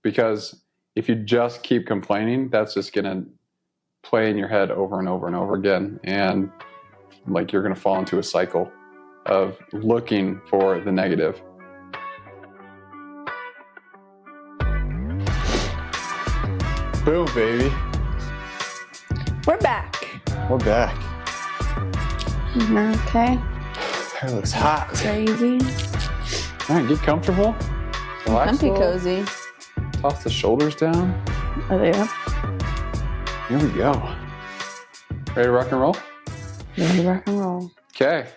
because if you just keep complaining, that's just going to play in your head over and over and over again. And like you're going to fall into a cycle of looking for the negative. Boom, baby. We're back. We're back. Okay. Hair looks hot. Crazy. All right, get comfortable. Relax. Comfy cozy. Toss the shoulders down. Are they up? Here we go. Ready to rock and roll? Ready to rock and roll. Okay.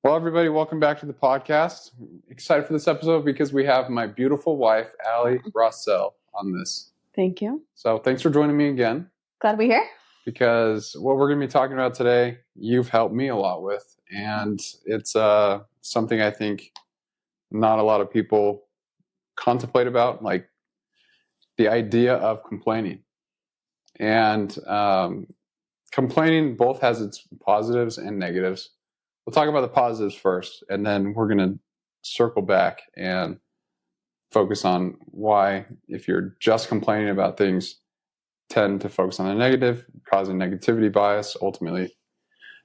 Well, everybody, welcome back to the podcast. Excited for this episode because we have my beautiful wife, Allie Rossell, on this. Thank you. So thanks for joining me again. Glad to be here. Because what we're going to be talking about today, you've helped me a lot with. And it's something I think not a lot of people contemplate about, like the idea of complaining. And complaining both has its positives and negatives. We'll talk about the positives first, and then we're going to circle back and focus on why, if you're just complaining about things, tend to focus on the negative, causing negativity bias, ultimately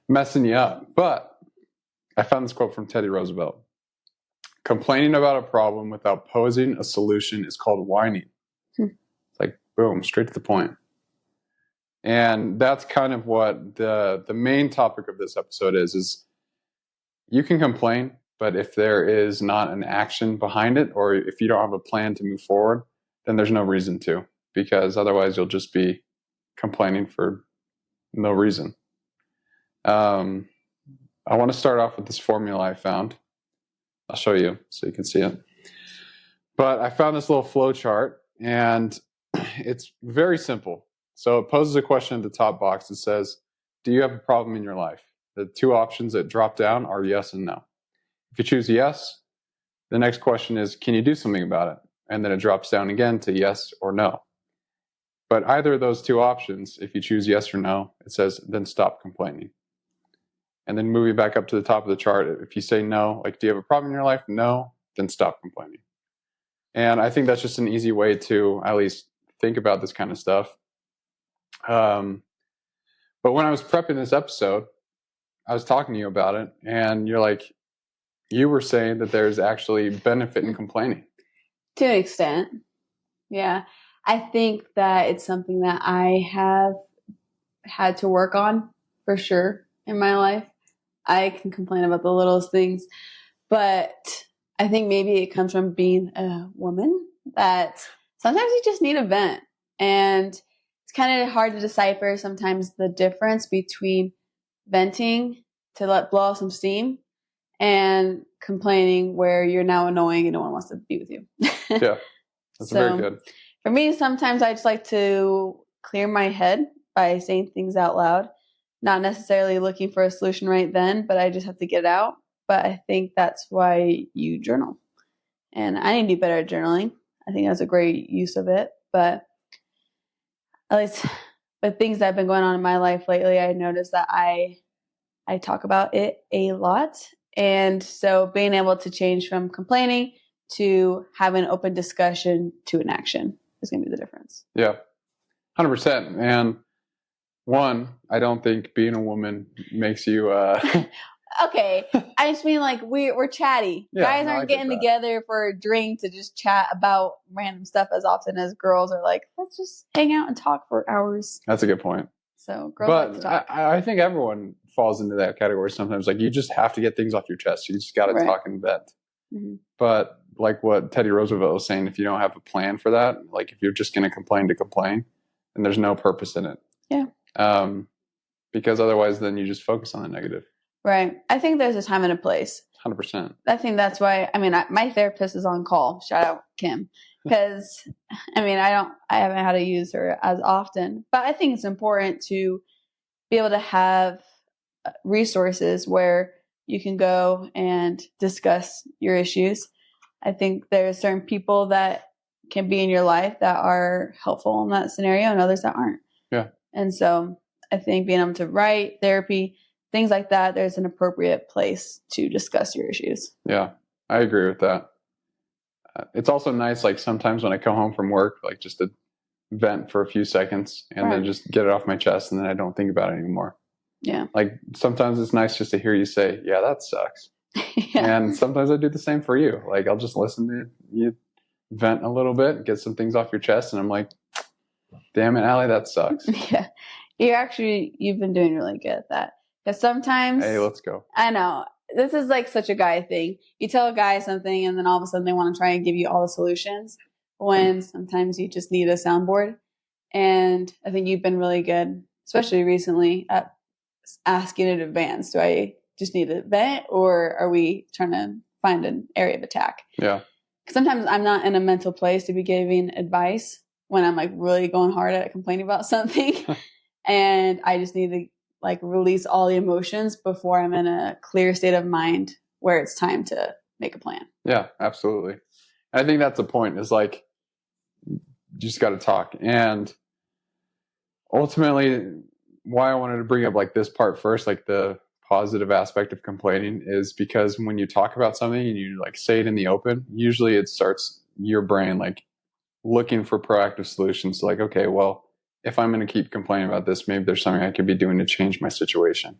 messing you up. But I found this quote from Teddy Roosevelt. Complaining about a problem without posing a solution is called whining. It's like, boom, straight to the point. And that's kind of what the main topic of this episode is you can complain, but if there is not an action behind it, or if you don't have a plan to move forward, then there's no reason to, because otherwise you'll just be complaining for no reason. I want to start off with this formula I found. I'll show you so you can see it. But I found this little flow chart, and it's very simple. So it poses a question at the top box that says, do you have a problem in your life? The two options that drop down are yes and no. If you choose yes, the next question is, can you do something about it? And then it drops down again to yes or no. But either of those two options, if you choose yes or no, it says, then stop complaining. And then moving back up to the top of the chart, if you say no, like, do you have a problem in your life? No, then stop complaining. And I think that's just an easy way to at least think about this kind of stuff. But when I was prepping this episode, I was talking to you about it, and you were saying that there's actually benefit in complaining. To an extent. Yeah. I think that it's something that I have had to work on for sure in my life. I can complain about the littlest things, but I think maybe it comes from being a woman that sometimes you just need a vent. And it's kind of hard to decipher sometimes the difference between venting to let blow off some steam and complaining where you're now annoying and no one wants to be with you. Yeah, that's very good. For me, sometimes I just like to clear my head by saying things out loud, not necessarily looking for a solution right then, but I just have to get it out. But I think that's why you journal. And I need to do better at journaling. I think that's a great use of it. But at least with things that have been going on in my life lately, I noticed that I talk about it a lot. And so being able to change from complaining to having an open discussion to an action is going to be the difference. Yeah, 100%. And one, I don't think being a woman makes you... Okay, I just mean like we're chatty. Yeah, Guys aren't getting together for a drink to just chat about random stuff as often as girls are like, let's just hang out and talk for hours. That's a good point. So girls like to talk. I think everyone falls into that category sometimes. Like, you just have to get things off your chest. You just got to talk and vent. Mm-hmm. But like what Teddy Roosevelt was saying, if you don't have a plan for that, like if you're just going to complain, then there's no purpose in it. Yeah. Because otherwise then you just focus on the negative. Right. I think there's a time and a place. 100%. I think that's why, my therapist is on call. Shout out Kim. Because, I haven't had to use her as often. But I think it's important to be able to have resources where you can go and discuss your issues. I think there's certain people that can be in your life that are helpful in that scenario and others that aren't. Yeah. And so I think being able to write, therapy, things like that, there's an appropriate place to discuss your issues. Yeah, I agree with that. It's also nice, like sometimes when I come home from work, like just to vent for a few seconds and then just get it off my chest, and then I don't think about it anymore. Yeah. Like sometimes it's nice just to hear you say, yeah, that sucks. Yeah. And sometimes I do the same for you. Like I'll just listen to you vent a little bit, get some things off your chest, and I'm like, damn it, Allie, that sucks. Yeah. You've been doing really good at that. Because sometimes, hey, let's go. I know, this is like such a guy thing. You tell a guy something and then all of a sudden they want to try and give you all the solutions when sometimes you just need a soundboard. And I think you've been really good, especially recently, at asking in advance, do I just need to vent, or are we trying to find an area of attack? Yeah. Sometimes I'm not in a mental place to be giving advice when I'm like really going hard at complaining about something. And I just need to like release all the emotions before I'm in a clear state of mind where it's time to make a plan. Yeah, absolutely. I think that's the point, is like, you just got to talk. And ultimately, why I wanted to bring up like this part first, like the positive aspect of complaining, is because when you talk about something and you like say it in the open, usually it starts your brain like looking for proactive solutions. Like, okay, well, if I'm going to keep complaining about this, maybe there's something I could be doing to change my situation.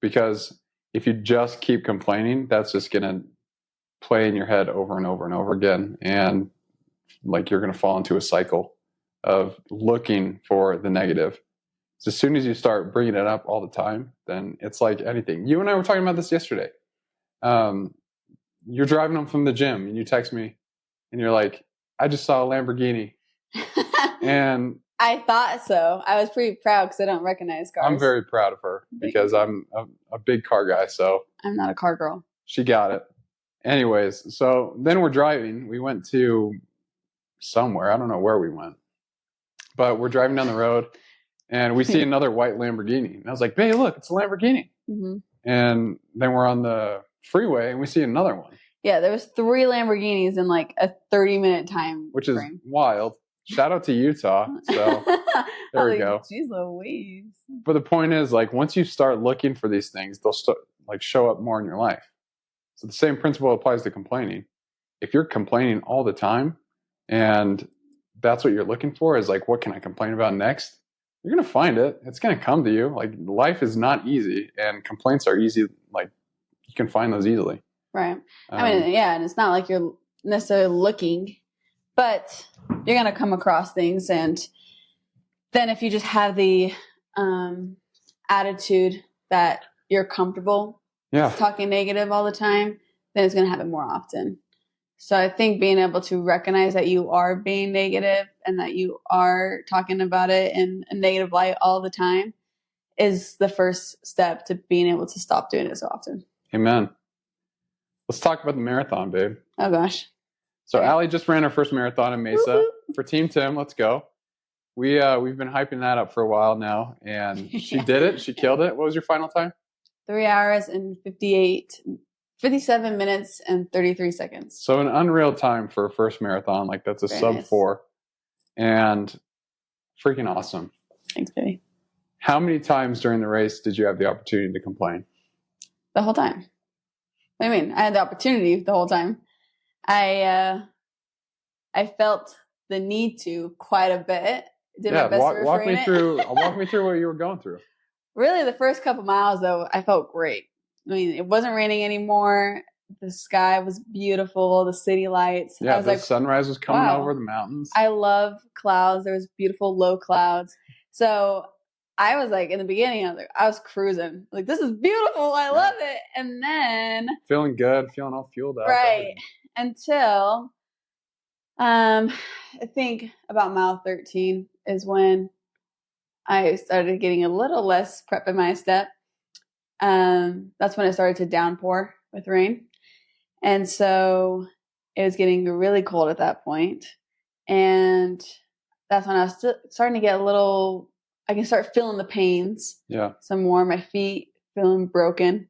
Because if you just keep complaining, that's just going to play in your head over and over and over again. And like you're going to fall into a cycle of looking for the negative. So as soon as you start bringing it up all the time, then it's like anything. You and I were talking about this yesterday. You're driving home from the gym and you text me and you're like, I just saw a Lamborghini. And I thought so. I was pretty proud because I don't recognize cars. I'm very proud of her because I'm a big car guy. So I'm not a car girl. She got it. Anyways, so then we're driving. We went to somewhere. I don't know where we went. But we're driving down the road and we see another white Lamborghini. And I was like, hey, look, it's a Lamborghini. Mm-hmm. And then we're on the freeway and we see another one. Yeah, there was 3 Lamborghinis in like a 30-minute time Which frame. Is wild. Shout out to Utah. So there we go. Jeez Louise. But the point is, like, once you start looking for these things, they'll start like show up more in your life. So the same principle applies to complaining. If you're complaining all the time and that's what you're looking for, is like, what can I complain about next? You're going to find it. It's going to come to you. Like, life is not easy and complaints are easy. Like, you can find those easily. Right. I mean, yeah, and it's not like you're necessarily looking, but you're going to come across things. And then if you just have the attitude that you're comfortable talking negative all the time, then it's going to happen more often. So I think being able to recognize that you are being negative and that you are talking about it in a negative light all the time is the first step to being able to stop doing it so often. Amen. Let's talk about the marathon, babe. Oh, gosh. So Allie just ran her first marathon in Mesa. Woo-hoo. For Team Tim. Let's go. We've been hyping that up for a while now, and she did it. She killed it. What was your final time? 3 hours and 57 minutes and 33 seconds. So an unreal time for a first marathon. Like, that's a Very sub nice. 4. And freaking awesome. Thanks, baby. How many times during the race did you have the opportunity to complain? The whole time. What do you mean? I had the opportunity the whole time. I felt the need to quite a bit. Did my best to walk me through what you were going through. Really, the first couple miles, though, I felt great. I mean, it wasn't raining anymore. The sky was beautiful. The city lights. Yeah, the sunrise was coming over the mountains. I love clouds. There was beautiful low clouds. So I was like, in the beginning, I was cruising. Like, this is beautiful. I love it. And then feeling good, feeling all fueled up. Right. Until I think about mile 13 is when I started getting a little less prep in my step. That's when it started to downpour with rain. And so it was getting really cold at that point. And that's when I was starting to get I can start feeling the pains. Yeah. Some more. My feet feeling broken.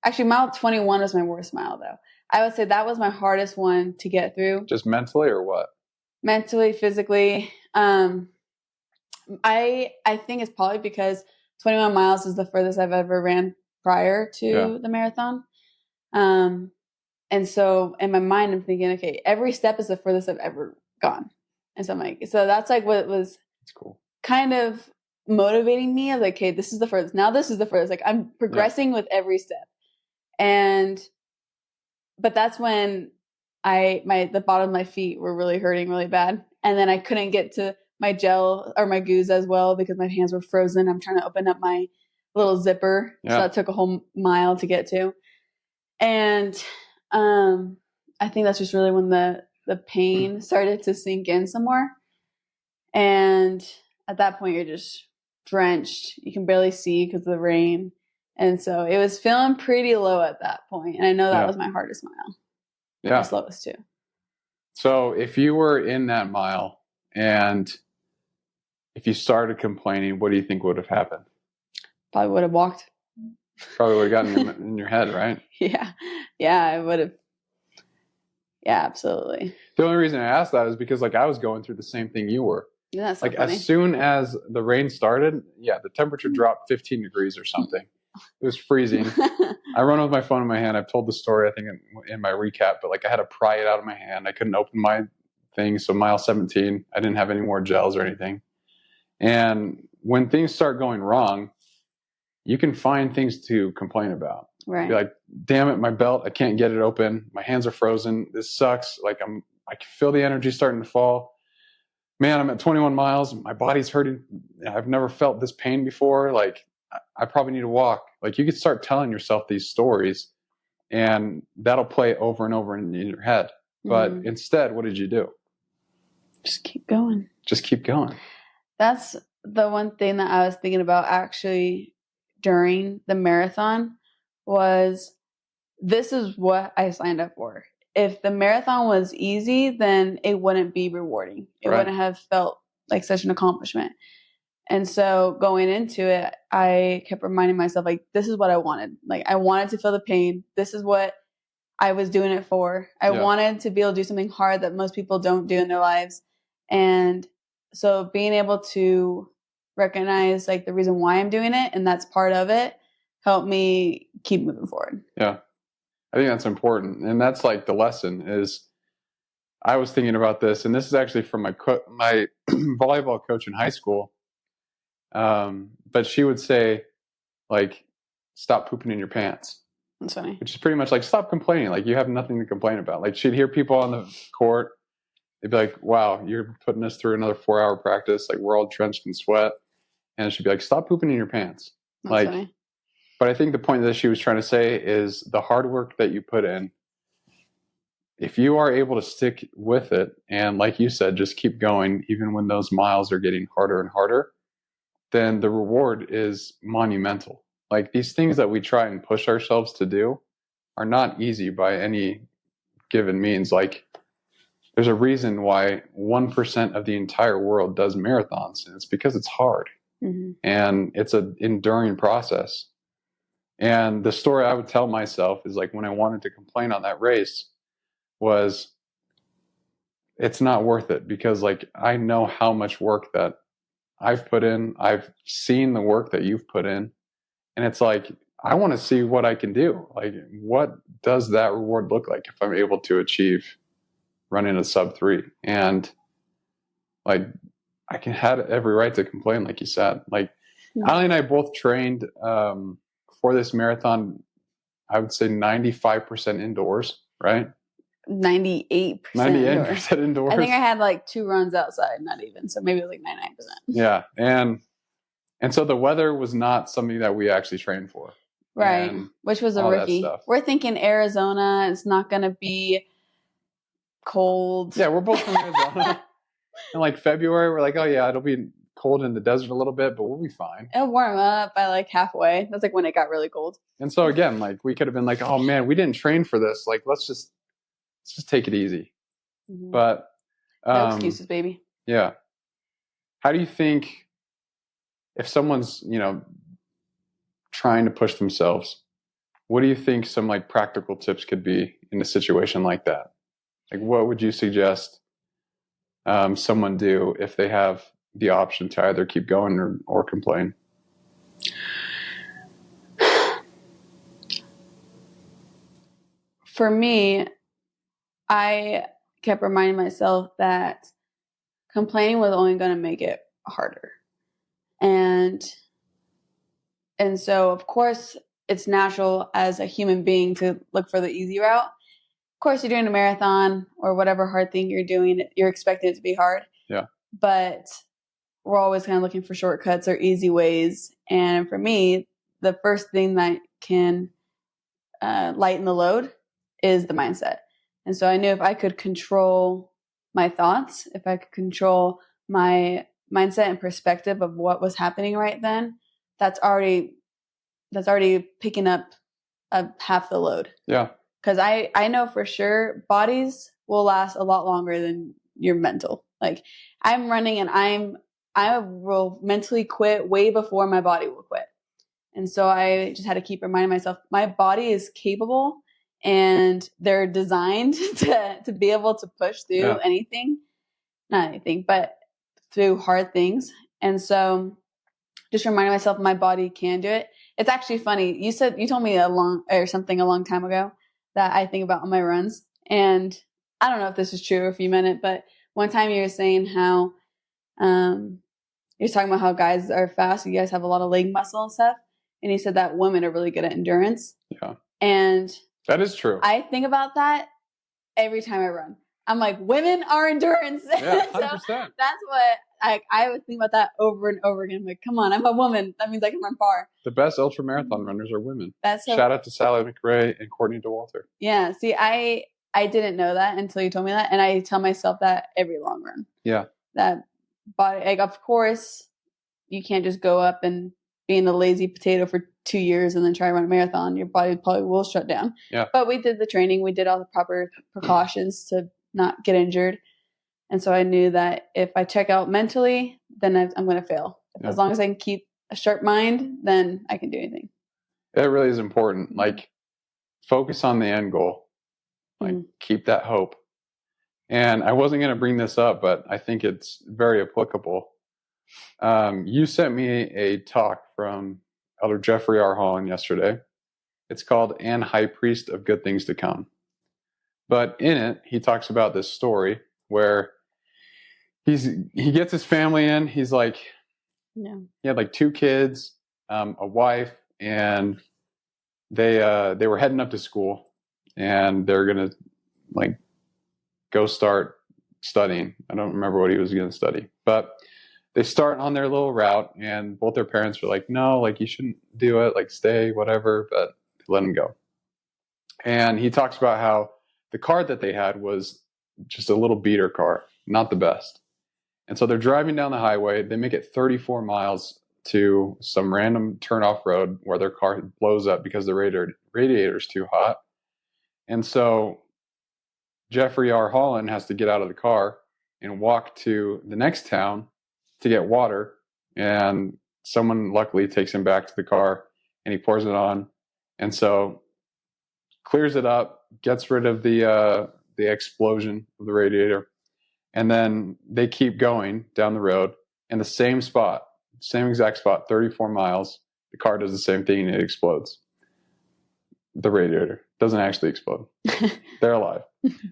Actually, mile 21 was my worst mile, though. I would say that was my hardest one to get through. Just mentally or what? Mentally, physically. I think it's probably because 21 miles is the furthest I've ever ran prior to the marathon. And And so in my mind, I'm thinking, okay, every step is the furthest I've ever gone. And so I'm like, so that's like what was That's cool. kind of motivating me. I was like, okay, this is the furthest. Now this is the furthest. Like I'm progressing with every step. But that's when the bottom of my feet were really hurting really bad. And then I couldn't get to my gel or my goos as well because my hands were frozen. I'm trying to open up my little zipper. So that took a whole mile to get to. And I think that's just really when the pain started to sink in some more. And at that point, you're just drenched. You can barely see because of the rain. And so it was feeling pretty low at that point. And I know that was my hardest mile. Yeah. My slowest too. So if you were in that mile and if you started complaining, what do you think would have happened? Probably would have walked. Probably would have gotten in your head, right? Yeah. Yeah, I would have. Yeah, absolutely. The only reason I asked that is because like I was going through the same thing you were. Yeah, that's so like funny. As soon as the rain started, the temperature dropped 15 degrees or something. It was freezing. I run with my phone in my hand. I've told the story, I think, in my recap, but like I had to pry it out of my hand. I couldn't open my thing. So mile 17, I didn't have any more gels or anything. And when things start going wrong, you can find things to complain about. Right. Be like, damn it, my belt, I can't get it open. My hands are frozen. This sucks. Like I can feel the energy starting to fall. Man, I'm at 21 miles. My body's hurting. I've never felt this pain before. Like I probably need to walk. Like you could start telling yourself these stories and that'll play over and over in your head. But instead, what did you do? Just keep going. Just keep going. That's the one thing that I was thinking about actually during the marathon was this is what I signed up for. If the marathon was easy, then it wouldn't be rewarding. It wouldn't have felt like such an accomplishment. And so going into it, I kept reminding myself, like, this is what I wanted. Like, I wanted to feel the pain. This is what I was doing it for. I wanted to be able to do something hard that most people don't do in their lives. And so being able to recognize like the reason why I'm doing it, and that's part of it, helped me keep moving forward. Yeah. I think that's important. And that's like the lesson is I was thinking about this, and this is actually from my volleyball coach in high school. But she would say, like, stop pooping in your pants. That's funny. Which is pretty much like, stop complaining. Like, you have nothing to complain about. Like, she'd hear people on the court. They'd be like, wow, you're putting us through another 4-hour practice. Like, we're all drenched in sweat. And she'd be like, stop pooping in your pants. That's funny. But I think the point that she was trying to say is the hard work that you put in, if you are able to stick with it, and like you said, just keep going, even when those miles are getting harder and harder, then the reward is monumental. Like these things that we try and push ourselves to do are not easy by any given means. Like there's a reason why 1% of the entire world does marathons, and it's because it's hard. And it's an enduring process. And the story I would tell myself is like when I wanted to complain on that race was it's not worth it because like I know how much work that I've put in. I've seen the work that you've put in. And it's like, I want to see what I can do. Like, what does that reward look like if I'm able to achieve running a sub 3? And like, I can have every right to complain, like you said. Like, Ali and I both trained for this marathon, I would say 95% indoors, right? 98% 98% indoors. I think I had like 2 runs outside, not even. So maybe it was like 99%. Yeah. And so the weather was not something that we actually trained for. Right. Which was a rookie. We're thinking Arizona. It's not going to be cold. Yeah, we're both from Arizona. In like February, we're like, oh yeah, it'll be cold in the desert a little bit, but we'll be fine. It'll warm up by like halfway. That's like when it got really cold. And so again, like we could have been like, oh man, we didn't train for this. Like let's just take it easy. But no excuses, baby. Yeah. How do you think if someone's, trying to push themselves, what do you think some like practical tips could be in a situation like that? Like what would you suggest someone do if they have the option to either keep going or complain? for me, I kept reminding myself that complaining was only going to make it harder. And so, of course, it's natural as a human being to look for the easy route. Of course, you're doing a marathon or whatever hard thing you're doing, you're expecting it to be hard. Yeah. But we're always kind of looking for shortcuts or easy ways. And for me, the first thing that can lighten the load is the mindset. And so I knew if I could control my thoughts, if I could control my mindset and perspective of what was happening right then, that's already picking up half the load. Yeah. Because I know for sure bodies will last a lot longer than your mental. Like I'm running and I will mentally quit way before my body will quit. And so I just had to keep reminding myself my body is capable and they're designed to be able to push through anything. Not anything, but through hard things. And so just reminding myself my body can do it. It's actually funny. You told me something a long time ago that I think about on my runs. And I don't know if this is true or if you meant it, but one time you were saying how you're talking about how guys are fast. You guys have a lot of leg muscle and stuff. And he said that women are really good at endurance. Yeah. And that is true. I think about that every time I run. I'm like, women are endurance. Yeah, 100%. So that's what I would think about that over and over again. I'm like, come on, I'm a woman. That means I can run far. The best ultra marathon runners are women. That's so, shout out to Sally McRae and Courtney DeWalter. Yeah. See, I didn't know that until you told me that. And I tell myself that every long run. Yeah. That body, like, of course, you can't just go up and being a lazy potato for 2 years and then try to run a marathon. Your body probably will shut down. Yeah. But we did the training. We did all the proper precautions to not get injured. And so I knew that if I check out mentally, then I'm going to fail. As long as I can keep a sharp mind, then I can do anything. It really is important. Like, focus on the end goal. Like, keep that hope. And I wasn't going to bring this up, but I think it's very applicable. You sent me a talk from Elder Jeffrey R. Holland yesterday. It's called "An High Priest of Good Things to Come." But in it, he talks about this story where he gets his family in. He's like, he had like 2 kids, a wife, and they were heading up to school, and they're gonna like go start studying. I don't remember what he was going to study, but they start on their little route, and both their parents were like, no, like, you shouldn't do it, like, stay, whatever, but let them go. And he talks about how the car that they had was just a little beater car, not the best. And so they're driving down the highway. They make it 34 miles to some random turnoff road where their car blows up because the radiator's too hot. And so Jeffrey R. Holland has to get out of the car and walk to the next town to get water. And someone luckily takes him back to the car, and he pours it on. And so clears it up, gets rid of the explosion of the radiator. And then they keep going down the road in the same spot, same exact spot, 34 miles. The car does the same thing, and it explodes. The radiator doesn't actually explode. They're alive.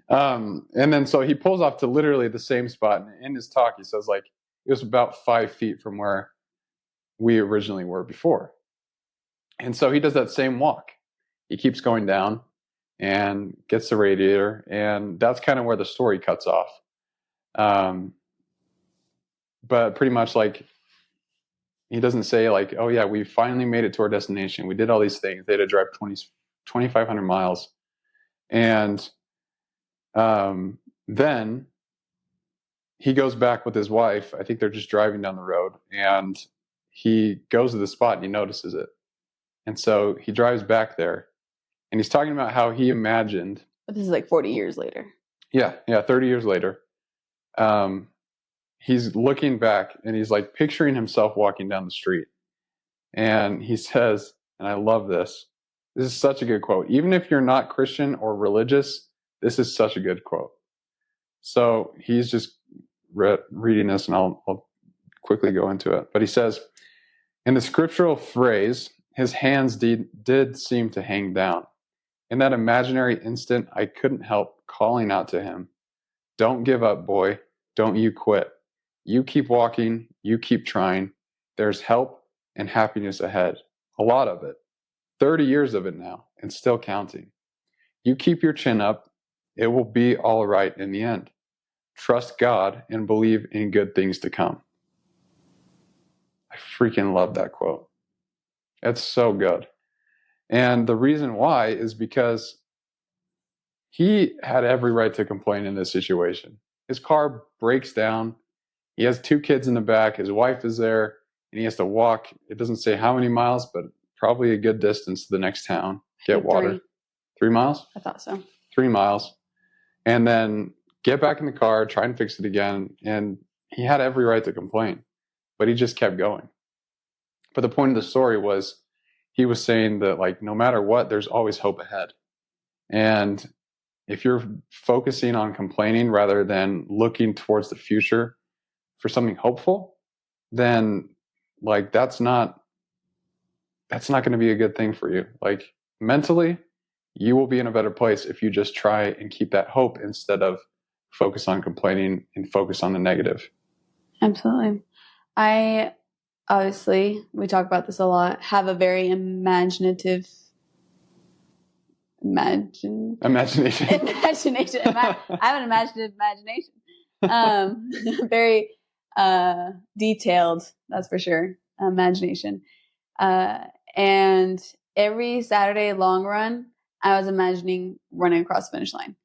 And then so he pulls off to literally the same spot. And in his talk, he says, like, it was about 5 feet from where we originally were before. And so he does that same walk. He keeps going down and gets the radiator. And that's kind of where the story cuts off. But pretty much, like, he doesn't say, like, oh yeah, we finally made it to our destination. We did all these things. They had to drive 2,500 miles. And then he goes back with his wife. I think they're just driving down the road, and he goes to the spot and he notices it. And so he drives back there, and he's talking about how he imagined. But this is like 40 years later. Yeah, 30 years later. He's looking back, and he's like picturing himself walking down the street. And he says, and I love this. This is such a good quote. Even if you're not Christian or religious, this is such a good quote. So he's just reading this, and I'll quickly go into it. But he says, in the scriptural phrase, his hands did seem to hang down, In that imaginary instant, I couldn't help calling out to him, "Don't give up, boy. Don't you quit. You keep walking. You keep trying. There's help and happiness ahead. A lot of it. 30 years of it now, and still counting. You keep your chin up. It will be all right in the end. Trust God and believe in good things to come." I freaking love that quote. It's so good. And the reason why is because he had every right to complain in this situation. His car breaks down. He has 2 kids in the back. His wife is there, and he has to walk. It doesn't say how many miles, but probably a good distance to the next town, get water. 3 miles? I thought so. 3 miles. And then get back in the car, try and fix it again. And he had every right to complain, but he just kept going. But the point of the story was he was saying that, like, no matter what, there's always hope ahead. And if you're focusing on complaining rather than looking towards the future for something hopeful, then like that's not going to be a good thing for you. Like mentally, you will be in a better place if you just try and keep that hope instead of focus on complaining and focus on the negative. Absolutely. I obviously, we talk about this a lot, have a very imagination. Imagination. I have an imaginative imagination. Very detailed, that's for sure. Imagination. And every Saturday long run, I was imagining running across the finish line.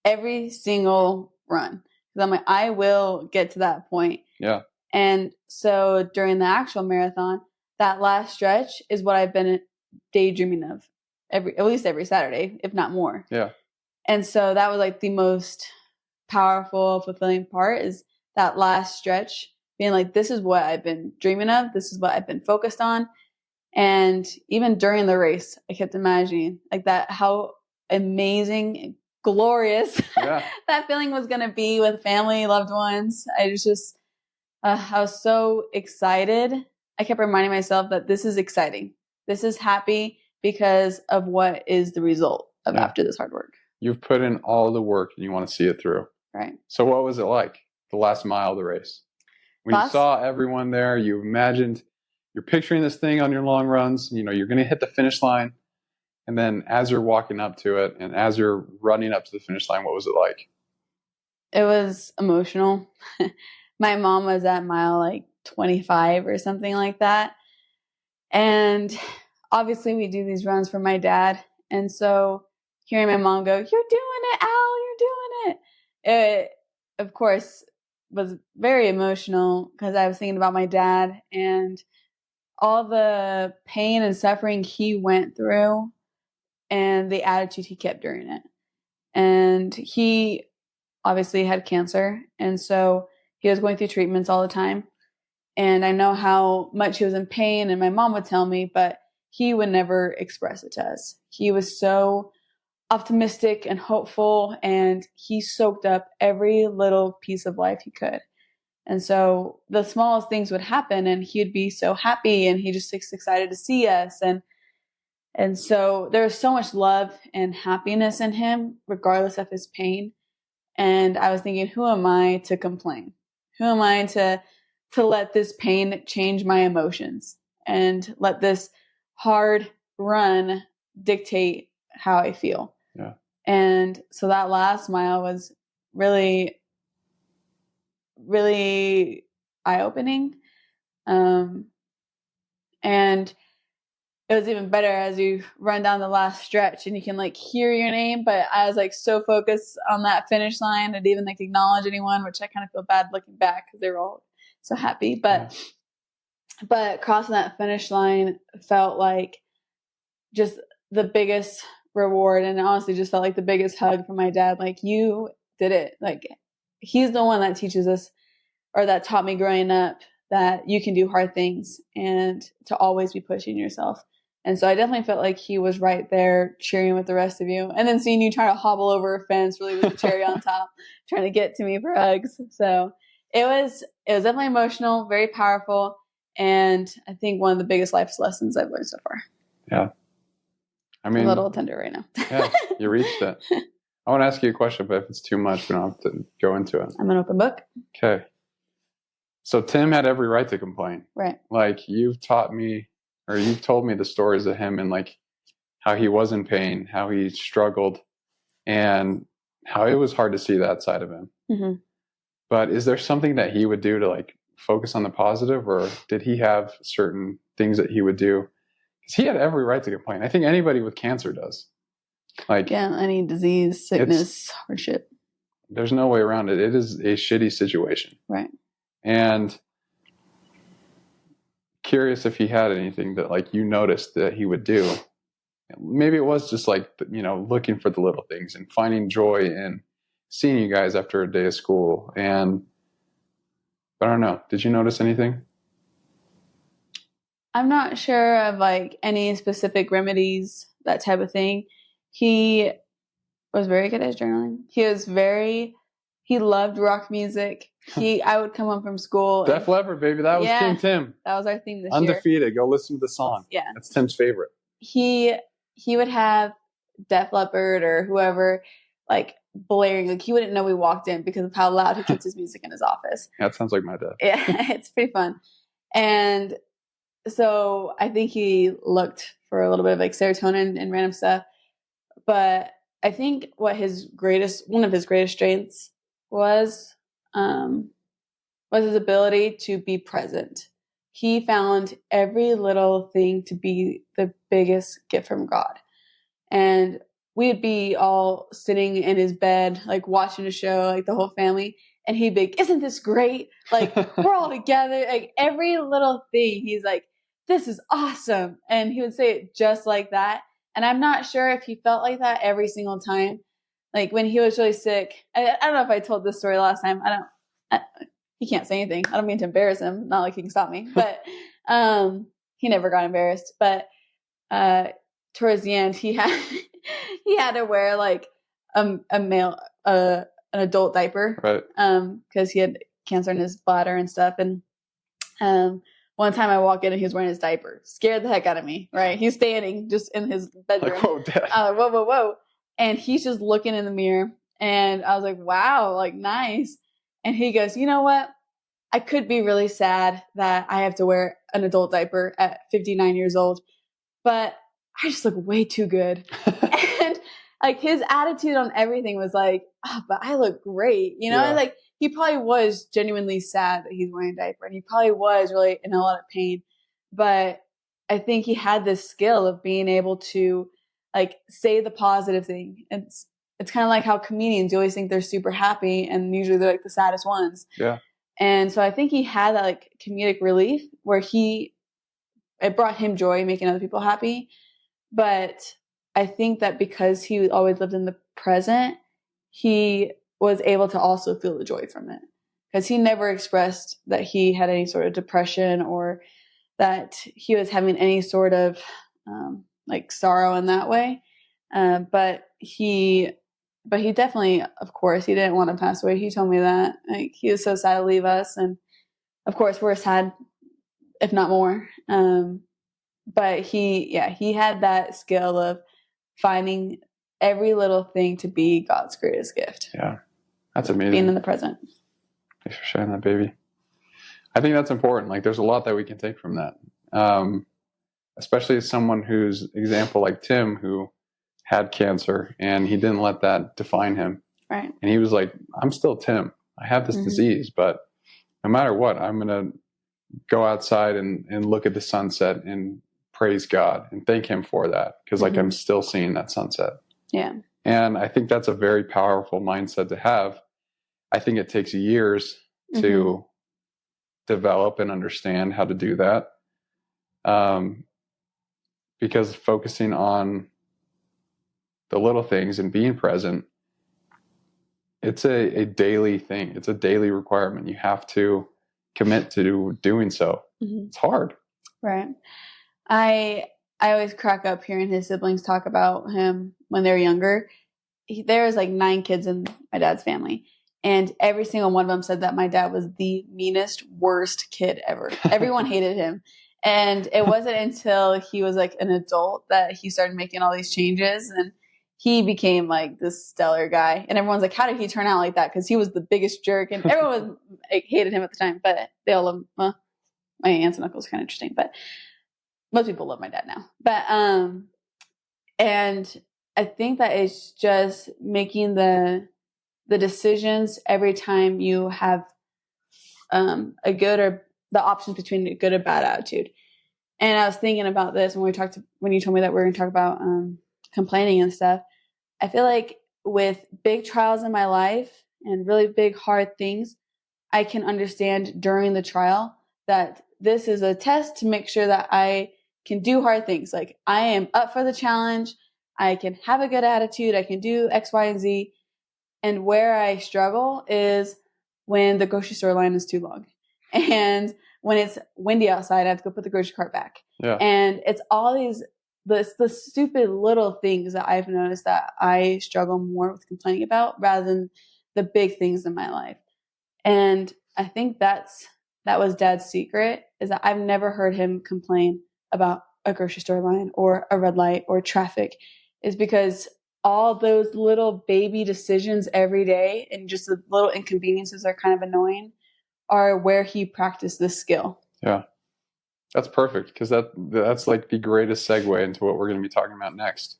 Every single run. Because I'm like, I will get to that point. Yeah. And so during the actual marathon, that last stretch is what I've been daydreaming of at least every Saturday, if not more. Yeah. And so that was like the most powerful, fulfilling part, is that last stretch, being like, this is what I've been dreaming of. This is what I've been focused on. And even during the race, I kept imagining like that, how amazing, glorious that feeling was going to be with family, loved ones. I was so excited. I kept reminding myself that this is exciting. This is happy because of what is the result of after this hard work. You've put in all the work and you want to see it through. Right. So what was it like the last mile of the race? When you saw everyone there, you imagined, you're picturing this thing on your long runs, you know, you're going to hit the finish line. And then as you're walking up to it and as you're running up to the finish line, what was it like? It was emotional. My mom was at mile like 25 or something like that. And obviously we do these runs for my dad. And so hearing my mom go, "You're doing it, Al, you're doing it." It, of course, was very emotional because I was thinking about my dad and all the pain and suffering he went through and the attitude he kept during it. And he obviously had cancer. And so he was going through treatments all the time. And I know how much he was in pain, and my mom would tell me, but he would never express it to us. He was so optimistic and hopeful, and he soaked up every little piece of life he could. And so the smallest things would happen, and he'd be so happy, and he just was excited to see us. And so there's so much love and happiness in him, regardless of his pain. And I was thinking, who am I to complain? Who am I to let this pain change my emotions and let this hard run dictate how I feel? Yeah. And so that last mile was really, really eye-opening. And it was even better as you run down the last stretch and you can like hear your name. But I was like so focused on that finish line and didn't even like acknowledge anyone, which I kind of feel bad looking back because they were all so happy. But crossing that finish line felt like just the biggest reward, and honestly just felt like the biggest hug from my dad. Like, you did it. Like, he's the one that teaches us, or that taught me growing up, that you can do hard things and to always be pushing yourself. And so I definitely felt like he was right there cheering with the rest of you. And then seeing you try to hobble over a fence really with the cherry on top, trying to get to me for hugs. So it was definitely emotional, very powerful. And I think one of the biggest life lessons I've learned so far. Yeah. I I'm mean, a little tender right now. yeah, you reached it. I want to ask you a question, but if it's too much, we don't have to go into it. I'm an open book. Okay. So Tim had every right to complain. Right. Like you've taught me, or you've told me the stories of him and like how he was in pain, how he struggled, and how it was hard to see that side of him. Mm-hmm. But is there something that he would do to like focus on the positive, or did he have certain things that he would do? Because he had every right to complain. I think anybody with cancer does. Like, yeah, any disease, sickness, hardship. There's no way around it. It is a shitty situation. Right. And curious if he had anything that like you noticed that he would do. Maybe it was just like, looking for the little things and finding joy in seeing you guys after a day of school. And I don't know. Did you notice anything? I'm not sure of like any specific remedies, that type of thing. He was very good at journaling. He loved rock music. I would come home from school. Def Leppard, baby. That was King Tim. That was our theme this year. Undefeated. Go listen to the song. Yeah. That's Tim's favorite. He would have Def Leppard or whoever like blaring. Like he wouldn't know we walked in because of how loud he keeps his music in his office. That sounds like my dad. Yeah, it's pretty fun. And so I think he looked for a little bit of like serotonin and random stuff. But I think one of his greatest strengths was his ability to be present. He found every little thing to be the biggest gift from God. And we'd be all sitting in his bed, like watching a show, like the whole family. And he'd be like, isn't this great? Like, we're all together. Like, every little thing, he's like, this is awesome. And he would say it just like that. And I'm not sure if he felt like that every single time. Like, when he was really sick, I don't know if I told this story last time. He can't say anything. I don't mean to embarrass him. Not like he can stop me. But he never got embarrassed. But towards the end, he had to wear like an adult diaper, right? Because he had cancer in his bladder and stuff. And one time I walk in and he was wearing his diaper, scared the heck out of me. Right? He's standing just in his bedroom. Like, whoa, Dad. Whoa! And he's just looking in the mirror, and I was like, wow, like nice. And he goes, you know what? I could be really sad that I have to wear an adult diaper at 59 years old, but I just look way too good. And like his attitude on everything was like, oh, but I look great. Yeah. Like he probably was genuinely sad that he's wearing a diaper, and he probably was really in a lot of pain. But I think he had this skill of being able to like say the positive thing. It's kind of like how comedians, you always think they're super happy, and usually they're like the saddest ones. Yeah. And so I think he had that like comedic relief where it brought him joy making other people happy. But I think that because he always lived in the present, he was able to also feel the joy from it, because he never expressed that he had any sort of depression or that he was having any sort of like sorrow in that way. But he definitely, of course, he didn't want to pass away. He told me that. Like, he was so sad to leave us. And of course, we're sad, if not more. But he had that skill of finding every little thing to be God's greatest gift. Yeah. That's amazing. Being in the present. Thanks for sharing that, baby. I think that's important. Like, there's a lot that we can take from that. Especially as someone whose example, like Tim, who had cancer and he didn't let that define him. Right. And he was like, I'm still Tim. I have this disease, but no matter what, I'm going to go outside and look at the sunset and praise God and thank him for that. Because like I'm still seeing that sunset. Yeah. And I think that's a very powerful mindset to have. I think it takes years to develop and understand how to do that. Because focusing on the little things and being present, it's a daily thing. It's a daily requirement. You have to commit to doing so. It's hard. Right. I always crack up hearing his siblings talk about him when they were younger. There was like 9 kids in my dad's family, and every single one of them said that my dad was the meanest, worst kid ever. Everyone hated him. And it wasn't until he was like an adult that he started making all these changes, and he became like this stellar guy. And everyone's like, how did he turn out like that? Because he was the biggest jerk, and everyone like, hated him at the time, but they all love him. Well, my aunts and uncles are kind of interesting, but most people love my dad now. But and I think that it's just making the decisions every time you have a good or the options between a good or bad attitude. And I was thinking about this when you told me that we were going to talk about complaining and stuff. I feel like with big trials in my life and really big hard things, I can understand during the trial that this is a test to make sure that I can do hard things. Like I am up for the challenge. I can have a good attitude. I can do X, Y, and Z. And where I struggle is when the grocery store line is too long. And when it's windy outside, I have to go put the grocery cart back. Yeah. And it's all the stupid little things that I've noticed that I struggle more with complaining about rather than the big things in my life. And I think that was Dad's secret, is that I've never heard him complain about a grocery store line or a red light or traffic, is because all those little baby decisions every day and just the little inconveniences are kind of annoying are where he practiced this skill. Yeah. That's perfect, because that's like the greatest segue into what we're going to be talking about next.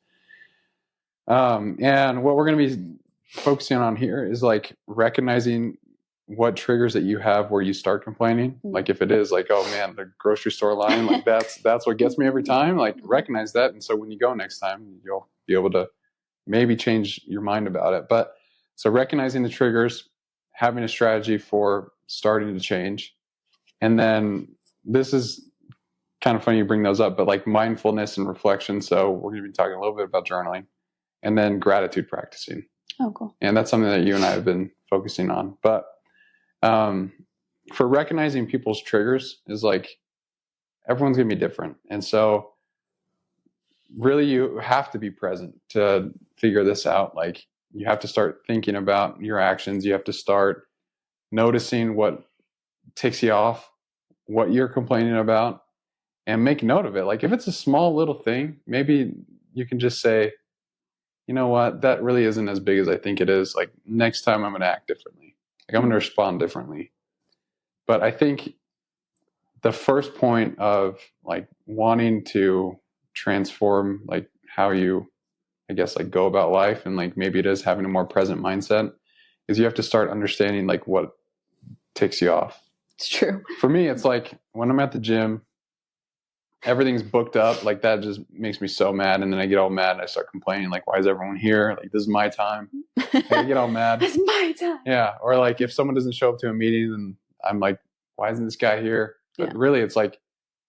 And what we're going to be focusing on here is like recognizing what triggers that you have where you start complaining. Mm-hmm. Like if it is like, oh man, the grocery store line, like that's what gets me every time. Like recognize that, and so when you go next time, you'll be able to maybe change your mind about it. But so recognizing the triggers, having a strategy for starting to change, and then this is kind of funny you bring those up, but like mindfulness and reflection. So we're going to be talking a little bit about journaling, and then gratitude practicing. Oh, cool. And that's something that you and I have been focusing on. But for recognizing people's triggers is like, everyone's going to be different. And so really you have to be present to figure this out. Like you have to start thinking about your actions. You have to start noticing what ticks you off, what you're complaining about, and make note of it. Like if it's a small little thing, maybe you can just say, you know what, that really isn't as big as I think it is. Like next time I'm going to act differently. Like I'm going to respond differently. But I think the first point of like wanting to transform like how you, I guess, like go about life, and like maybe it is having a more present mindset, is you have to start understanding like what ticks you off. It's true. For me, it's like when I'm at the gym, everything's booked up. Like that just makes me so mad. And then I get all mad and I start complaining, like, why is everyone here? Like, this is my time. I get all mad. It's my time. Yeah. Or like if someone doesn't show up to a meeting, then I'm like, why isn't this guy here? But really it's like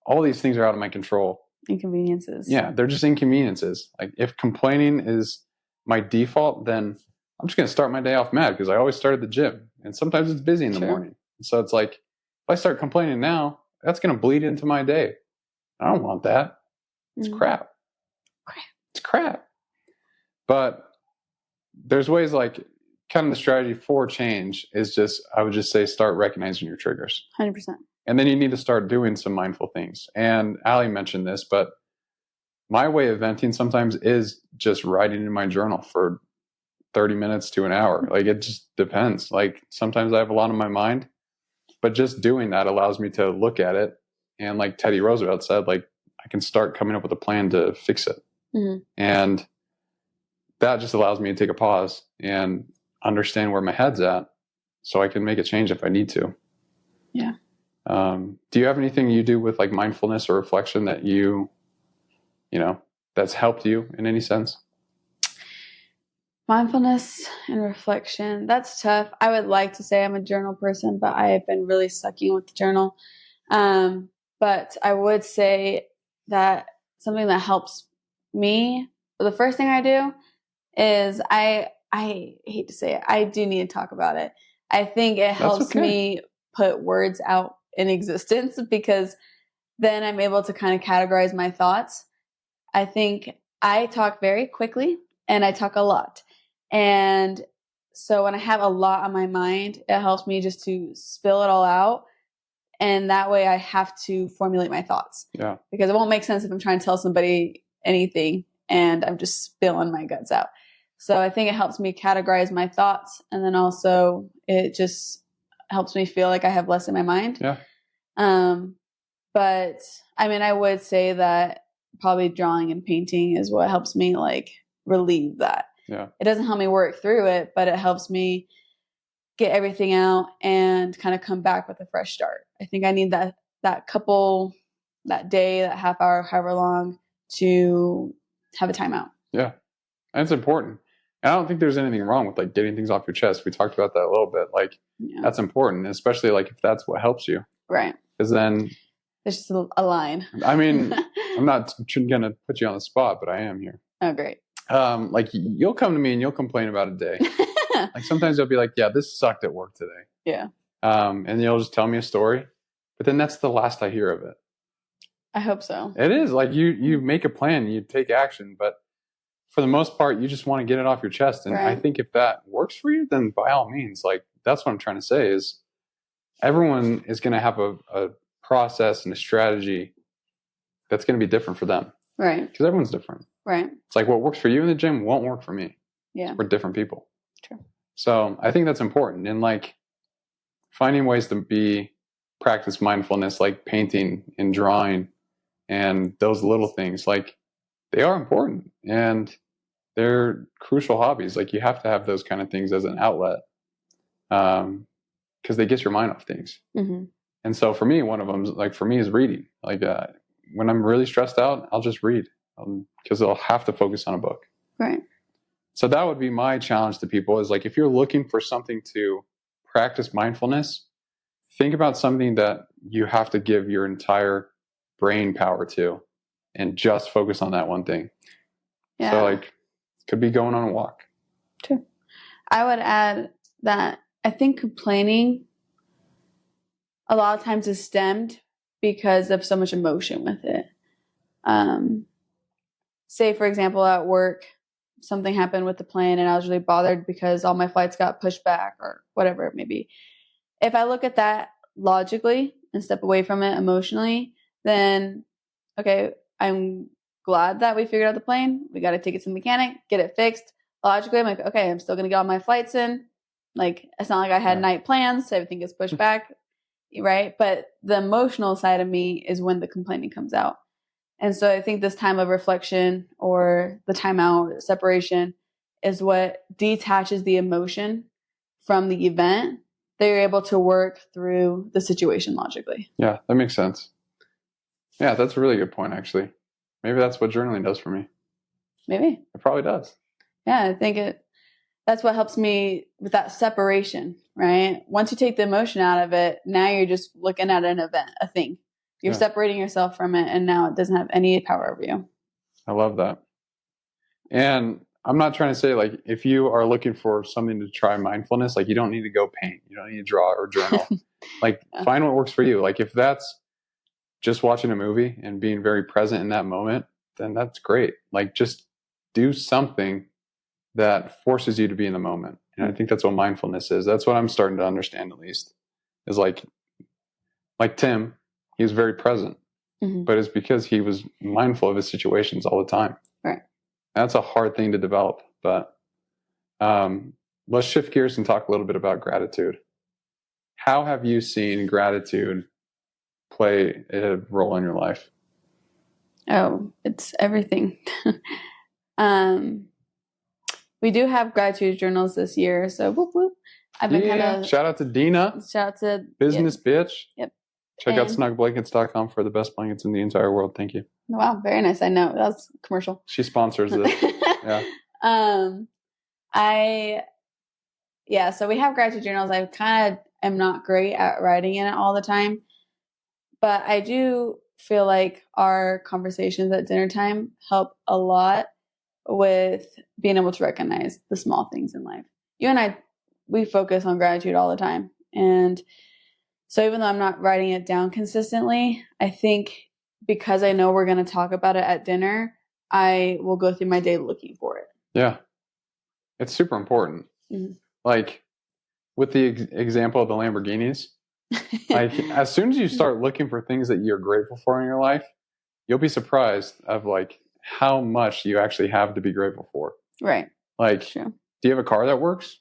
all these things are out of my control. Inconveniences. Yeah. They're just inconveniences. Like if complaining is my default, then I'm just going to start my day off mad, because I always start at the gym and sometimes it's busy in the morning. So it's like, if I start complaining now, that's going to bleed into my day. I don't want that. It's crap. It's crap. But there's ways, like kind of the strategy for change is just, I would just say, start recognizing your triggers. 100%. And then you need to start doing some mindful things. And Allie mentioned this, but my way of venting sometimes is just writing in my journal for 30 minutes to an hour. Like it just depends. Like sometimes I have a lot on my mind, but just doing that allows me to look at it. And like Teddy Roosevelt said, like I can start coming up with a plan to fix it. Mm-hmm. And that just allows me to take a pause and understand where my head's at so I can make a change if I need to. Yeah. Do you have anything you do with like mindfulness or reflection that you know, that's helped you in any sense? Mindfulness and reflection, that's tough. I would like to say I'm a journal person, but I have been really sucking with the journal. But I would say that something that helps me, the first thing I do is I hate to say it, I do need to talk about it. I think it helps me put words out in existence, because then I'm able to kind of categorize my thoughts. I think I talk very quickly and I talk a lot. And so when I have a lot on my mind, it helps me just to spill it all out. And that way I have to formulate my thoughts. Yeah. Because it won't make sense if I'm trying to tell somebody anything and I'm just spilling my guts out. So I think it helps me categorize my thoughts. And then also it just helps me feel like I have less in my mind. Yeah. But I mean, I would say that probably drawing and painting is what helps me like relieve that. Yeah. It doesn't help me work through it, but it helps me get everything out and kind of come back with a fresh start. I think I need that day, that half hour, however long, to have a timeout. Yeah. And it's important. And I don't think there's anything wrong with like getting things off your chest. We talked about that a little bit. Like that's important, especially like if that's what helps you. Right. Because then there's just a line. I mean, I'm not going to put you on the spot, but I am here. Oh, great. Like you'll come to me and you'll complain about a day. Like sometimes you'll be like, yeah, this sucked at work today. Yeah. And you'll just tell me a story, but then that's the last I hear of it. I hope so. It is like you make a plan, you take action, but for the most part, you just want to get it off your chest. And I think if that works for you, then by all means, like that's what I'm trying to say is everyone is going to have a process and a strategy that's going to be different for them. Right. Because everyone's different. Right. It's like what works for you in the gym won't work for me. Yeah. We're different people. True. So I think that's important. And like finding ways to practice mindfulness, like painting and drawing and those little things, like they are important and they're crucial hobbies. Like you have to have those kind of things as an outlet because they get your mind off things. Mm-hmm. And so for me, one of them, like for me, is reading. Like when I'm really stressed out, I'll just read because I'll have to focus on a book. Right. So that would be my challenge to people is like if you're looking for something to practice mindfulness, think about something that you have to give your entire brain power to and just focus on that one thing. Yeah. So like could be going on a walk. True. I would add that I think complaining a lot of times is stemmed because of so much emotion with it. Say, for example, at work, something happened with the plane and I was really bothered because all my flights got pushed back or whatever it may be. If I look at that logically and step away from it emotionally, then, okay, I'm glad that we figured out the plane. We got to take it to the mechanic, get it fixed. Logically, I'm like, okay, I'm still going to get all my flights in. Like, it's not like I had night plans, so everything gets pushed back, right? But the emotional side of me is when the complaining comes out. And so I think this time of reflection or the timeout or separation is what detaches the emotion from the event. They're able to work through the situation logically. Yeah, that makes sense. Yeah, that's a really good point, actually. Maybe that's what journaling does for me. Maybe. It probably does. Yeah, I think that's what helps me with that separation, right? Once you take the emotion out of it, now you're just looking at an event, a thing. You're separating yourself from it, and now it doesn't have any power over you. I love that. And I'm not trying to say, like, if you are looking for something to try mindfulness, like, you don't need to go paint. You don't need to draw or journal. Like, find what works for you. Like, if that's just watching a movie and being very present in that moment, then that's great. Like, just do something that forces you to be in the moment. And I think that's what mindfulness is. That's what I'm starting to understand, at least, is like Tim, he was very present, but it's because he was mindful of his situations all the time. Right. That's a hard thing to develop, but let's shift gears and talk a little bit about gratitude. How have you seen gratitude play a role in your life? Oh, it's everything. We do have gratitude journals this year, so whoop whoop. I've been kind of shout out to Dina. Shout out to Business Bitch. Yep. Check out snugblankets.com for the best blankets in the entire world. Thank you. Wow, very nice. I know. That's commercial. She sponsors this. Yeah. So we have gratitude journals. I kind of am not great at writing in it all the time, but I do feel like our conversations at dinner time help a lot with being able to recognize the small things in life. You and I, we focus on gratitude all the time. And so even though I'm not writing it down consistently, I think because I know we're going to talk about it at dinner, I will go through my day looking for it. Yeah. It's super important. Mm-hmm. Like with the example of the Lamborghinis, Like as soon as you start looking for things that you're grateful for in your life, you'll be surprised of like how much you actually have to be grateful for. Right. Like, True. do you have a car that works?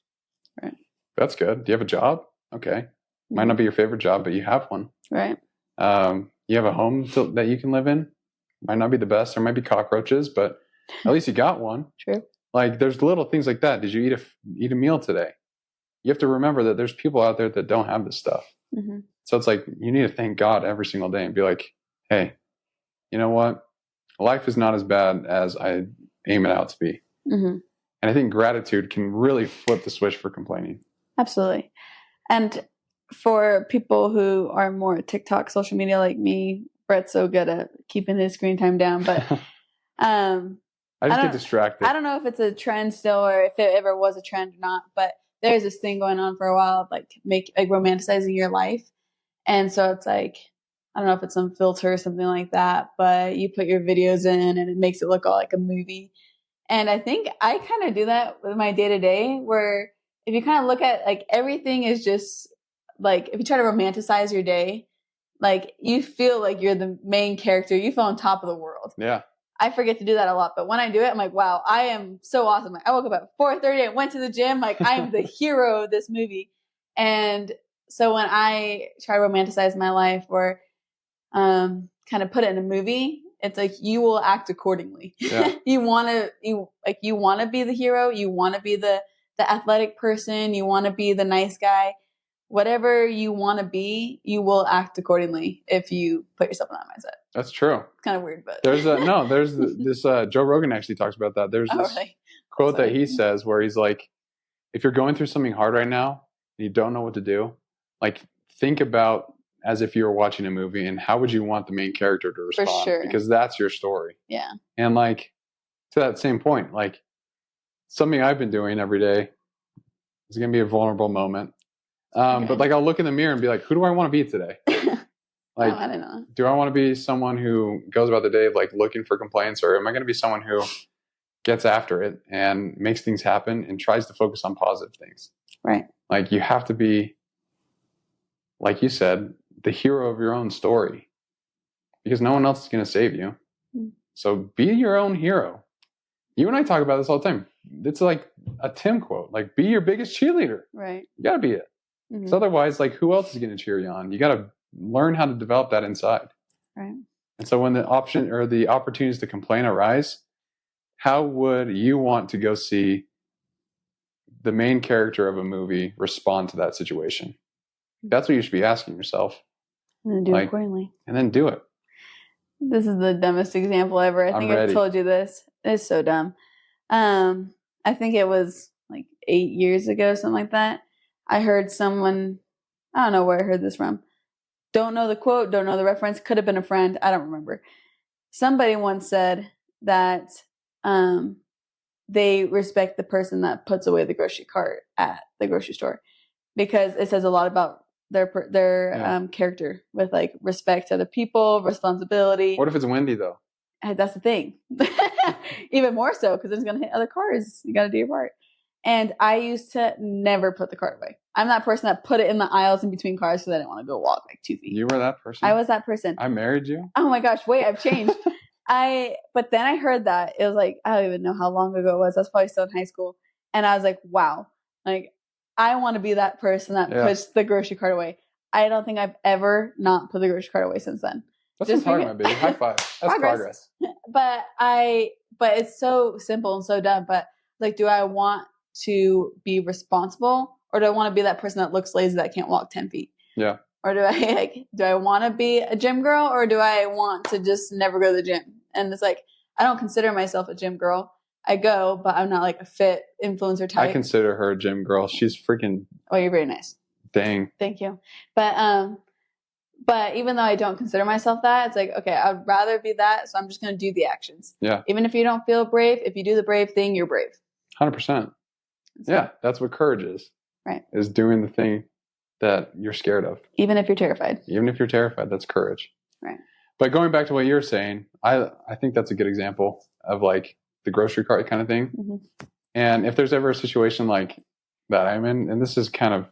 Right. That's good. Do you have a job? Okay. Might Mhm. not be your favorite job, but you have one. Right. You have a home that you can live in. Might not be the best. There might be cockroaches, but at least you got one. True. Like there's little things like that. Did you eat a meal today? You have to remember that there's people out there that don't have this stuff. Mm-hmm. So it's like you need to thank God every single day and be like, hey, you know what? Life is not as bad as I aim it out to be. Mm-hmm. And I think gratitude can really flip the switch for complaining. Absolutely. And for people who are more TikTok, social media like me, Brett's so good at keeping his screen time down. But I just get distracted. I don't know if it's a trend still or if it ever was a trend or not. But there's this thing going on for a while of like romanticizing your life. And so it's like, I don't know if it's some filter or something like that, but you put your videos in and it makes it look all like a movie. And I think I kind of do that with my day to day, where if you kind of look at like everything is just like, if you try to romanticize your day, like you feel like you're the main character, you feel on top of the world. Yeah. I forget to do that a lot, but when I do it, I'm like, wow, I am so awesome. I woke up at 4:30 and went to the gym. Like I am the hero of this movie. And so when I try to romanticize my life or kind of put it in a movie, it's like you will act accordingly. Yeah. you want to be the hero. You want to be the athletic person. You want to be the nice guy. Whatever you want to be, you will act accordingly if you put yourself in that mindset. That's true. It's kind of weird, but there's this Joe Rogan actually talks about that. There's this quote that he says where he's like, if you're going through something hard right now and you don't know what to do, like think about as if you were watching a movie and how would you want the main character to respond? For sure. Because that's your story. Yeah. And like to that same point, like something I've been doing every day is going to be a vulnerable moment. But like I'll look in the mirror and be like, who do I want to be today? Like, I don't know. Do I want to be someone who goes about the day of like looking for complaints, or am I going to be someone who gets after it and makes things happen and tries to focus on positive things? Right. Like you have to be, like you said, the hero of your own story, because no one else is going to save you. Mm. So be your own hero. You and I talk about this all the time. It's like a Tim quote, like be your biggest cheerleader. Right. You got to be it. Because otherwise, like who else is going to cheer you on? You got to learn how to develop that inside. Right. And so when the option or the opportunities to complain arise, how would you want to go see the main character of a movie respond to that situation? That's what you should be asking yourself. And then do it accordingly. And then do it. This is the dumbest example ever. I think I've told you this. It's so dumb. I think it was like 8 years ago, something like that. I heard someone, I don't know where I heard this from. Don't know the quote, don't know the reference. Could have been a friend. I don't remember. Somebody once said that they respect the person that puts away the grocery cart at the grocery store, because it says a lot about their character with like respect to other people, responsibility. What if it's windy though? That's the thing. Even more so, because it's going to hit other cars. You got to do your part. And I used to never put the cart away. I'm that person that put it in the aisles in between cars so that I didn't want to go walk like 2 feet. You were that person? I was that person. I married you? Oh my gosh, wait, I've changed. But then I heard that. It was like, I don't even know how long ago it was. I was probably still in high school. And I was like, wow, like I want to be that person that puts the grocery cart away. I don't think I've ever not put the grocery cart away since then. That's just hard, my baby. High five. That's progress. But it's so simple and so dumb. But like, do I want to be responsible, or do I want to be that person that looks lazy that can't walk 10 feet? Yeah. Or do I want to be a gym girl, or do I want to just never go to the gym? And it's like, I don't consider myself a gym girl. I go, but I'm not like a fit influencer type. I consider her a gym girl. She's freaking. Oh, you're very nice. Dang. Thank you. But even though I don't consider myself that, it's like, okay, I'd rather be that. So I'm just going to do the actions. Yeah. Even if you don't feel brave, if you do the brave thing, you're brave. 100%. Yeah. That's what courage is. Right. Is doing the thing that you're scared of. Even if you're terrified. Even if you're terrified, that's courage. Right. But going back to what you're saying, I think that's a good example of like the grocery cart kind of thing. Mm-hmm. And if there's ever a situation like that I'm in, and this is kind of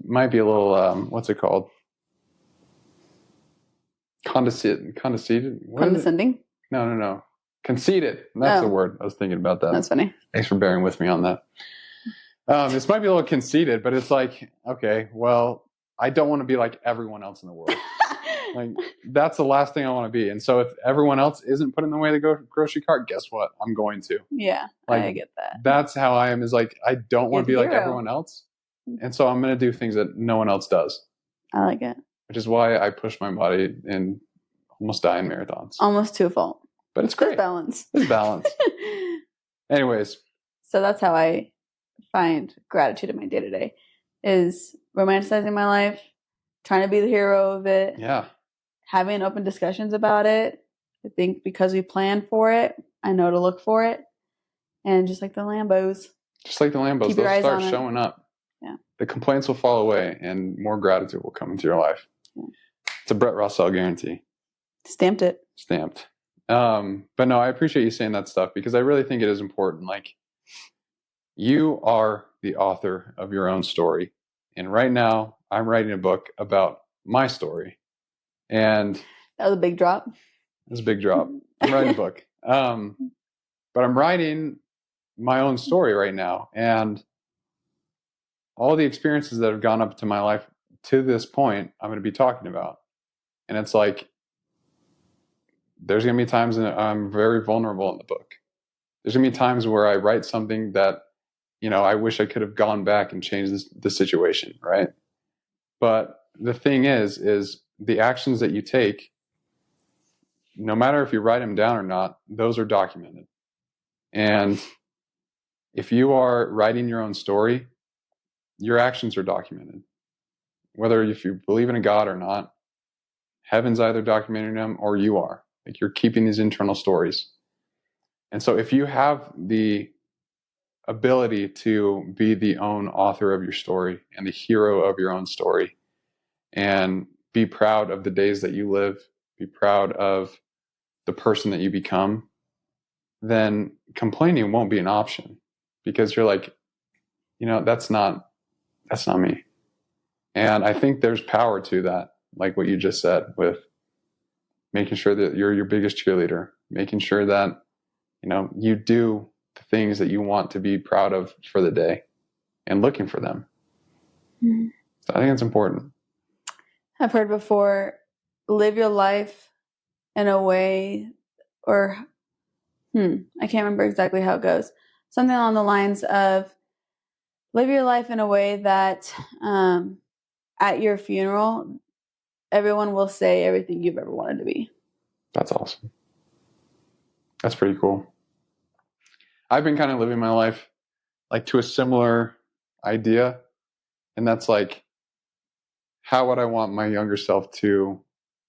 might be a little, what's it called? Condescending. What is it? Condescending? No. Conceited. That's the word. I was thinking about that. That's funny. Thanks for bearing with me on that. This might be a little conceited, but it's like, okay, well, I don't want to be like everyone else in the world. Like, that's the last thing I want to be. And so if everyone else isn't put in the way of the grocery cart, guess what? I'm going to. Yeah, like, I get that. That's how I am, is like, I don't want to be like everyone else. And so I'm going to do things that no one else does. I like it. Which is why I push my body and almost die in marathons. Almost to a fault. But it's great. It's balance. Anyways. So that's how I find gratitude in my day-to-day, is romanticizing my life, trying to be the hero of it. Yeah. Having open discussions about it. I think because we plan for it, I know to look for it. And just like the Lambos. They'll start showing up. Yeah. The complaints will fall away and more gratitude will come into your life. Yeah. It's a Brett Rossell guarantee. Stamped. But no, I appreciate you saying that stuff, because I really think it is important. Like, you are the author of your own story. And right now I'm writing a book about my story. And that was a big drop. It was a big drop. I'm writing a book. But I'm writing my own story right now. And all the experiences that have gone up to my life to this point, I'm going to be talking about. And it's like, there's going to be times that I'm very vulnerable in the book. There's going to be times where I write something that, I wish I could have gone back and changed the situation, right? But the thing is the actions that you take, no matter if you write them down or not, those are documented. And if you are writing your own story, your actions are documented. Whether if you believe in a God or not, heaven's either documenting them or you are. Like, you're keeping these internal stories. And so if you have the ability to be the own author of your story and the hero of your own story, and be proud of the days that you live, be proud of the person that you become, then complaining won't be an option, because you're like, that's not me. And I think there's power to that, like what you just said, with making sure that you're your biggest cheerleader, making sure that, you do the things that you want to be proud of for the day and looking for them. Mm-hmm. So I think it's important. I've heard before, live your life in a way, or I can't remember exactly how it goes. Something along the lines of, live your life in a way that at your funeral, everyone will say everything you've ever wanted to be. That's awesome. That's pretty cool. I've been kind of living my life like to a similar idea. And that's like, how would I want my younger self to,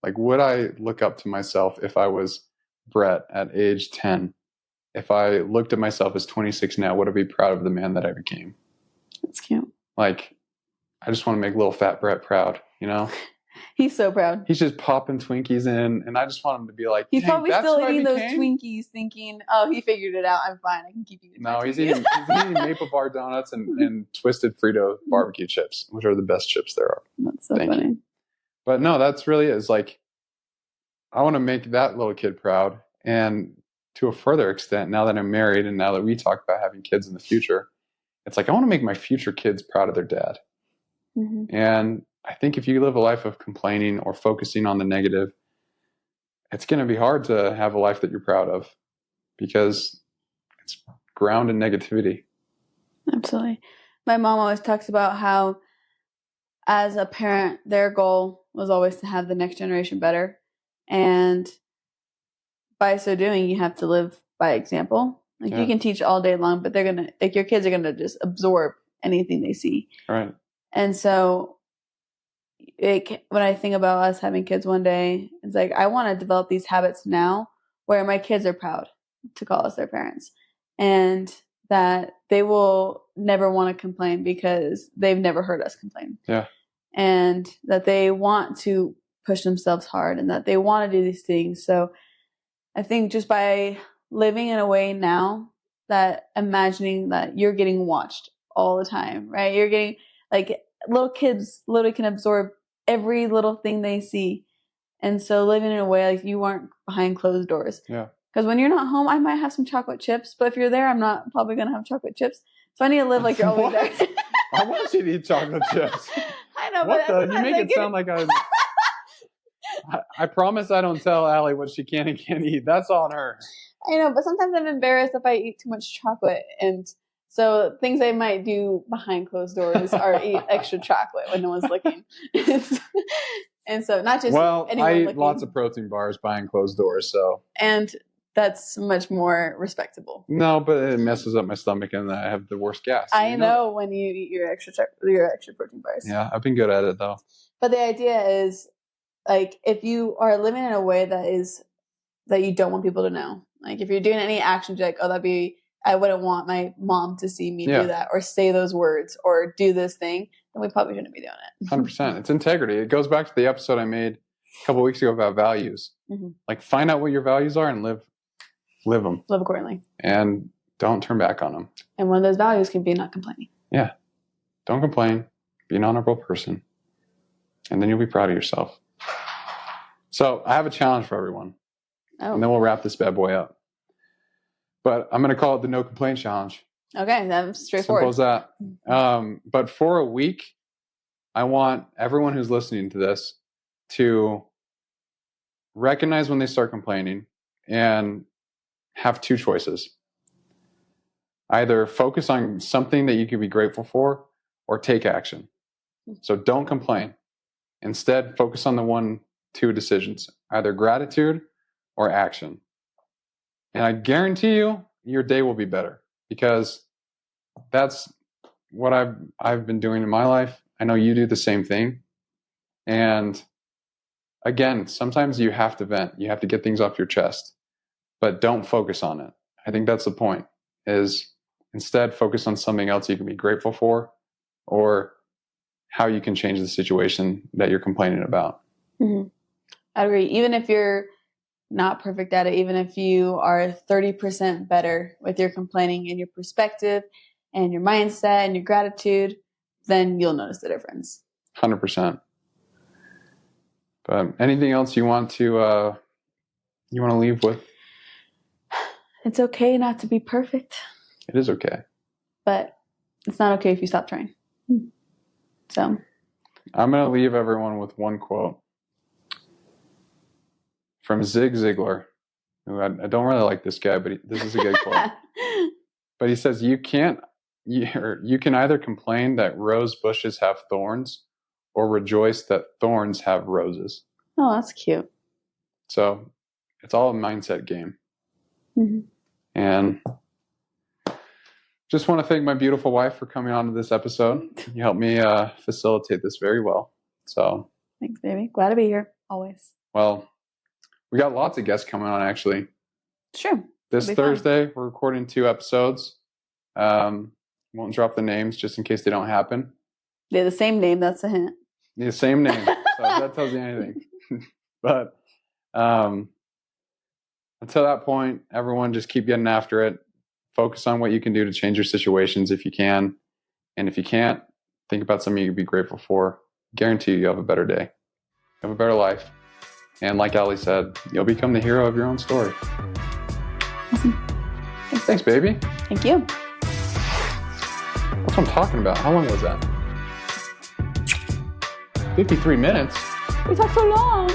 like, would I look up to myself if I was Brett at age 10? If I looked at myself as 26 now, would I be proud of the man that I became? That's cute. Like, I just want to make little fat Brett proud, He's so proud. He's just popping Twinkies in, and I just want him to be like, he's probably still eating those Twinkies thinking, oh, he figured it out. I'm fine. I can keep eating. No, he's eating Maple Bar donuts and Twisted Frito barbecue chips, which are the best chips there are. That's so funny. But no, that's really is like, I want to make that little kid proud. And to a further extent, now that I'm married and now that we talk about having kids in the future, it's like, I want to make my future kids proud of their dad. Mm-hmm. And I think if you live a life of complaining or focusing on the negative, it's going to be hard to have a life that you're proud of, because it's ground in negativity. Absolutely. My mom always talks about how, as a parent, their goal was always to have the next generation better. And by so doing, you have to live by example. Like, you can teach all day long, but your kids are going to just absorb anything they see. Right. And so when I think about us having kids one day, it's like, I want to develop these habits now where my kids are proud to call us their parents, and that they will never want to complain because they've never heard us complain. Yeah. And that they want to push themselves hard and that they want to do these things. So I think just by living in a way now, that imagining that you're getting watched all the time, right? You're getting, like, little kids literally can absorb every little thing they see. And so living in a way like you aren't behind closed doors. Yeah. Because when you're not home, I might have some chocolate chips, but if you're there, I'm not probably going to have chocolate chips. So I need to live like you're always there. I want you to eat chocolate chips. I know, What but the? You make it sound like I promise I don't tell Allie what she can and can't eat. That's on her. I know, but sometimes I'm embarrassed if I eat too much chocolate. And so things I might do behind closed doors are eat extra chocolate when no one's looking. And so not just anyone I eat looking. lots of protein bars behind closed doors, so. And that's much more respectable. No, but it messes up my stomach and I have the worst gas. I know when you eat your extra protein bars. Yeah, I've been good at it though. But the idea is, like, if you are living in a way that you don't want people to know, like if you're doing any actions, you're like, I wouldn't want my mom to see me do that or say those words or do this thing, then we probably shouldn't be doing it. 100%. It's integrity. It goes back to the episode I made a couple of weeks ago about values. Mm-hmm. Like find out what your values are and live them. Live accordingly. And don't turn back on them. And one of those values can be not complaining. Yeah. Don't complain. Be an honorable person. And then you'll be proud of yourself. So I have a challenge for everyone. Oh. And then we'll wrap this bad boy up. But I'm going to call it the no complaint challenge. Okay, that's straightforward. Simple as that. But for a week, I want everyone who's listening to this to recognize when they start complaining and have two choices. Either focus on something that you can be grateful for or take action. So don't complain. Instead, focus on the 1-2 decisions, either gratitude or action. And I guarantee you, your day will be better because that's what I've been doing in my life. I know you do the same thing. And again, sometimes you have to vent. You have to get things off your chest, but don't focus on it. I think that's the point, is instead focus on something else you can be grateful for or how you can change the situation that you're complaining about. Mm-hmm. I agree. Even if you're not perfect at it, even if you are 30% better with your complaining and your perspective and your mindset and your gratitude, then you'll notice the difference. 100%. But anything else you want to leave with? It's okay not to be perfect. It is okay. But it's not okay if you stop trying. So I'm going to leave everyone with one quote from Zig Ziglar. I don't really like this guy, but this is a good quote. But he says, you can either complain that rose bushes have thorns or rejoice that thorns have roses. Oh, that's cute. So it's all a mindset game. Mm-hmm. And just want to thank my beautiful wife for coming on to this episode. You helped me facilitate this very well. So thanks, baby. Glad to be here. Always. Well, we got lots of guests coming on, actually. Sure. This Thursday, we're recording 2 episodes. Won't drop the names just in case they don't happen. They're the same name. That's a hint. The same name. So that tells you anything. But until that point, everyone just keep getting after it. Focus on what you can do to change your situations if you can. And if you can't, think about something you can be grateful for. Guarantee you'll have a better day. You have a better life. And like Ali said, you'll become the hero of your own story. Awesome. Thanks, baby. Thank you. That's what I'm talking about. How long was that? 53 minutes. We talked so long.